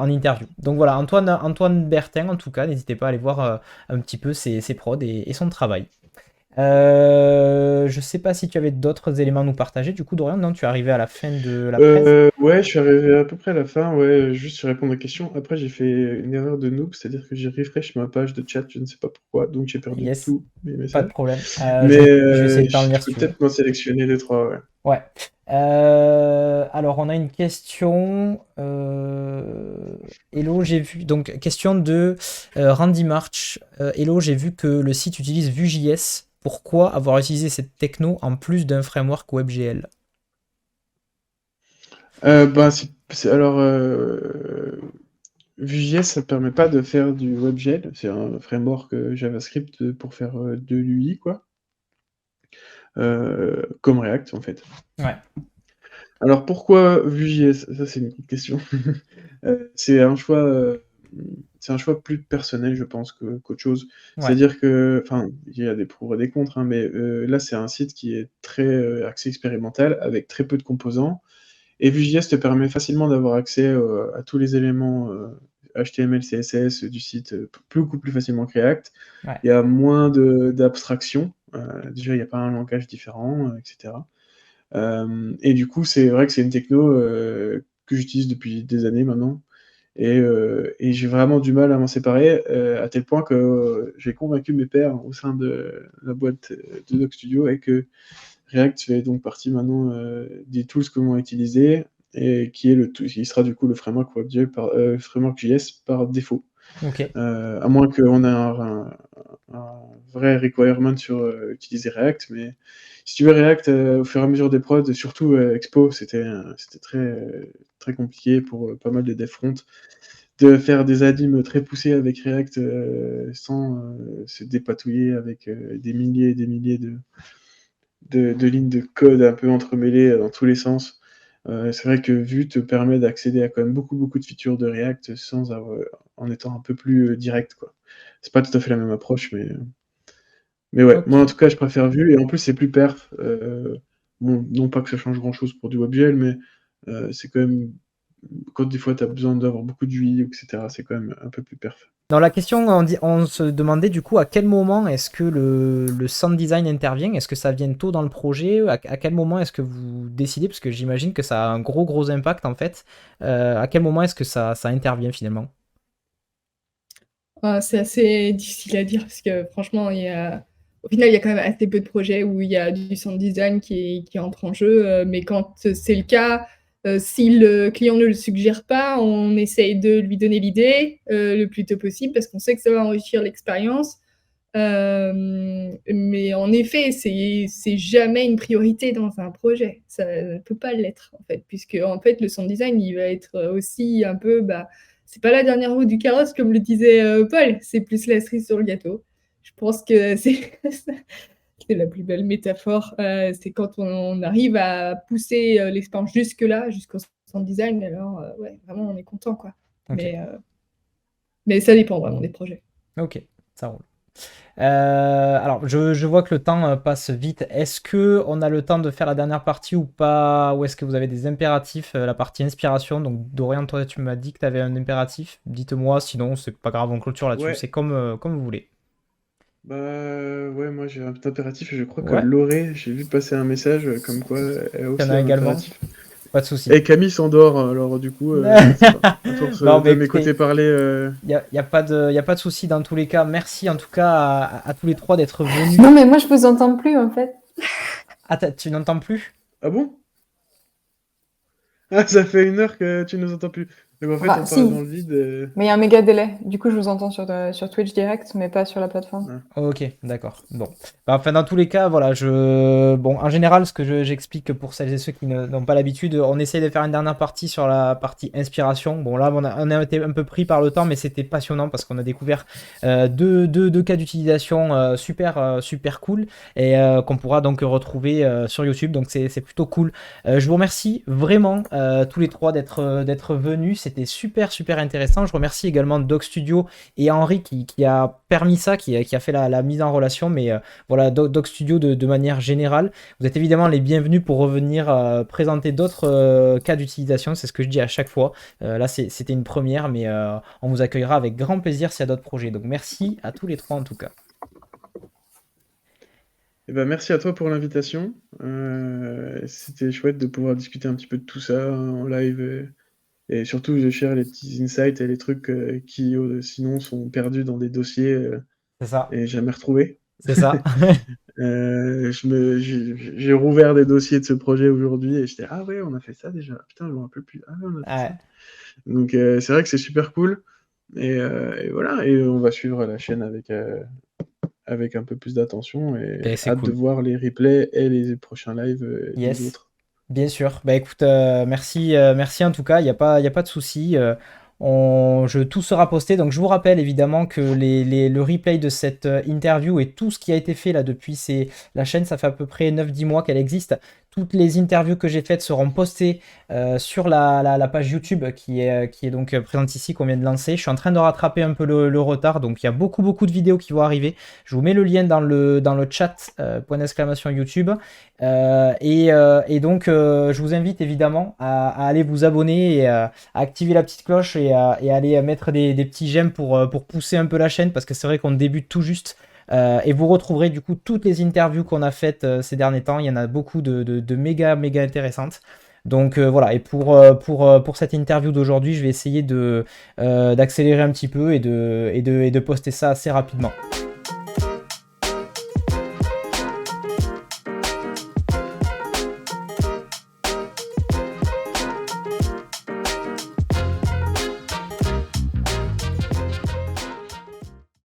interview. Donc voilà, Antoine Bertin en tout cas, n'hésitez pas à aller voir un petit peu ses prods et son travail. Je sais pas si tu avais d'autres éléments à nous partager. Du coup, Dorian, non, tu es arrivé à la fin de la presse. Ouais, je suis arrivé à peu près à la fin, ouais, juste sur répondre aux questions. Après, j'ai fait une erreur de noob, c'est-à-dire que j'ai refresh ma page de chat, je ne sais pas pourquoi, donc j'ai perdu Yes, tous mes pas de messages. problème. Mais Je vais essayer de t'en lire je si peux tu veux. peut-être m'en sélectionner 2-3, ouais. Ouais. Alors, on a une question. Hello, j'ai vu. Donc, question de Randy March. Hello, j'ai vu que le site utilise Vue.js. Pourquoi avoir utilisé cette techno en plus d'un framework WebGL? Bah, alors, Vue.js, ça ne permet pas de faire du WebGL, c'est un framework JavaScript pour faire de l'UI, quoi. Comme React, en fait. Ouais. Alors pourquoi Vue.js? Ça, c'est une bonne question. C'est un choix, c'est un choix plus personnel, je pense, qu'autre chose. Ouais. C'est-à-dire que, enfin, il y a des pour et des contre, hein, mais là, c'est un site qui est très axé expérimental, avec très peu de composants. Et Vue.js te permet facilement d'avoir accès à tous les éléments HTML, CSS du site beaucoup plus facilement que React. Ouais. Il y a moins d'abstraction. Déjà, il n'y a pas un langage différent, etc. Et du coup, c'est vrai que c'est une techno que j'utilise depuis des années maintenant. Et j'ai vraiment du mal à m'en séparer, à tel point que j'ai convaincu mes pairs au sein de la boîte de Doc Studio et que React fait donc partie maintenant des tools que l'on va utiliser et qui sera du coup le framework WebGL framework JS par défaut. Ok. À moins qu'on ait un vrai requirement sur utiliser React, mais si tu veux React au fur et à mesure des prods, surtout Expo, c'était très compliqué pour pas mal de dev front de faire des animes très poussés avec React sans se dépatouiller avec des milliers et des milliers de lignes de code un peu entremêlées dans tous les sens. C'est vrai que Vue te permet d'accéder à quand même beaucoup de features de React en étant un peu plus direct, quoi. C'est pas tout à fait la même approche, mais ouais, moi en Ok. tout cas je préfère Vue et en plus c'est plus perf. Bon, non pas que ça change grand chose pour du WebGL, mais c'est quand même quand des fois tu as besoin d'avoir beaucoup d'UI, etc., c'est quand même un peu plus perf. Dans la question, on se demandait du coup à quel moment est-ce que le sound design intervient? Est-ce que ça vient tôt dans le projet? À quel moment est-ce que vous décidez? Parce que j'imagine que ça a un gros impact en fait. À quel moment est-ce que ça intervient finalement? C'est assez difficile à dire parce que franchement, au final, il y a quand même assez peu de projets où il y a du sound design qui entre en jeu. Mais quand c'est le cas, si le client ne le suggère pas, on essaye de lui donner l'idée le plus tôt possible parce qu'on sait que ça va enrichir l'expérience. Mais en effet, c'est jamais une priorité dans un projet. Ça ne peut pas l'être, en fait, puisque en fait, le sound design, il va être aussi un peu, c'est pas la dernière roue du carrosse, comme le disait Paul, c'est plus la cerise sur le gâteau. Je pense que c'est c'est la plus belle métaphore. C'est quand on arrive à pousser l'expérience jusque-là, jusqu'au sound design, alors ouais, vraiment, on est content, quoi. Ok, Mais ça dépend vraiment des projets. ok, ça roule. Alors, je vois que le temps passe vite. Est-ce que on a le temps de faire la dernière partie ou pas? Ou est-ce que vous avez des impératifs, la partie inspiration? Donc, Dorian, toi, tu m'as dit que tu avais un impératif. Dites-moi, sinon, c'est pas grave, on clôture là-dessus. Ouais, C'est comme vous voulez. bah ouais, moi j'ai un petit impératif et je crois que Ouais, Lauré, j'ai vu passer un message comme quoi elle a il y en aussi a un également. impératif. Pas de souci. Et Camille s'endort, alors du coup, je ne sais pas. À force Non, mais de écoutez, m'écouter parler, y a pas de souci dans tous les cas. Merci en tout cas à tous les trois d'être venus. Non, mais moi, je vous entends plus, en fait. Ah, tu n'entends plus? ah bon? Ah, ça fait 1 heure que tu nous entends plus. Donc en fait, Enfin, on si. parle dans le vide. Mais il y a un méga délai. Du coup, je vous entends sur Twitch direct, mais pas sur la plateforme. Ok, d'accord. Bon. Bah, enfin, dans tous les cas, voilà, bon, en général, ce que j'explique pour celles et ceux qui n'ont pas l'habitude, on essaie de faire une dernière partie sur la partie inspiration. Bon, là, on a été un peu pris par le temps, mais c'était passionnant parce qu'on a découvert deux cas d'utilisation super cool et qu'on pourra donc retrouver sur YouTube. Donc, c'est plutôt cool. Je vous remercie vraiment tous les trois d'être venus. C'était super intéressant. Je remercie également Doc Studio et Henri qui a permis ça, qui a fait la mise en relation. Mais voilà, Doc Studio de manière générale. Vous êtes évidemment les bienvenus pour revenir présenter d'autres cas d'utilisation. C'est ce que je dis à chaque fois. Là, c'était une première, mais on vous accueillera avec grand plaisir s'il y a d'autres projets. Donc merci à tous les trois en tout cas. Eh ben, merci à toi pour l'invitation. C'était chouette de pouvoir discuter un petit peu de tout ça en live. Et surtout, je share les petits insights et les trucs qui sinon sont perdus dans des dossiers C'est ça. et jamais retrouvés. C'est ça. J'ai rouvert des dossiers de ce projet aujourd'hui et j'étais ah ouais, on a fait ça déjà. Putain, je me rappelle plus. Ah ouais, on a fait ça. Donc c'est vrai que c'est super cool. Et voilà, et on va suivre la chaîne avec un peu plus d'attention et hâte cool. De voir les replays et les prochains lives des autres. Bien sûr. Bah écoute, merci en tout cas, il n'y a pas de souci. Tout sera posté. Donc je vous rappelle évidemment que le replay de cette interview et tout ce qui a été fait là depuis la chaîne, ça fait à peu près 9-10 mois qu'elle existe. Toutes les interviews que j'ai faites seront postées sur la page YouTube qui est donc présente ici, qu'on vient de lancer. Je suis en train de rattraper un peu le retard, donc il y a beaucoup de vidéos qui vont arriver. Je vous mets le lien dans le chat, point d'exclamation YouTube. Et donc je vous invite évidemment à aller vous abonner et à activer la petite cloche et à aller mettre des petits j'aime pour pousser un peu la chaîne, parce que c'est vrai qu'on débute tout juste. Et vous retrouverez du coup toutes les interviews qu'on a faites ces derniers temps. Il y en a beaucoup de méga intéressantes. Donc voilà, et pour cette interview d'aujourd'hui, je vais essayer d'accélérer un petit peu et de poster ça assez rapidement.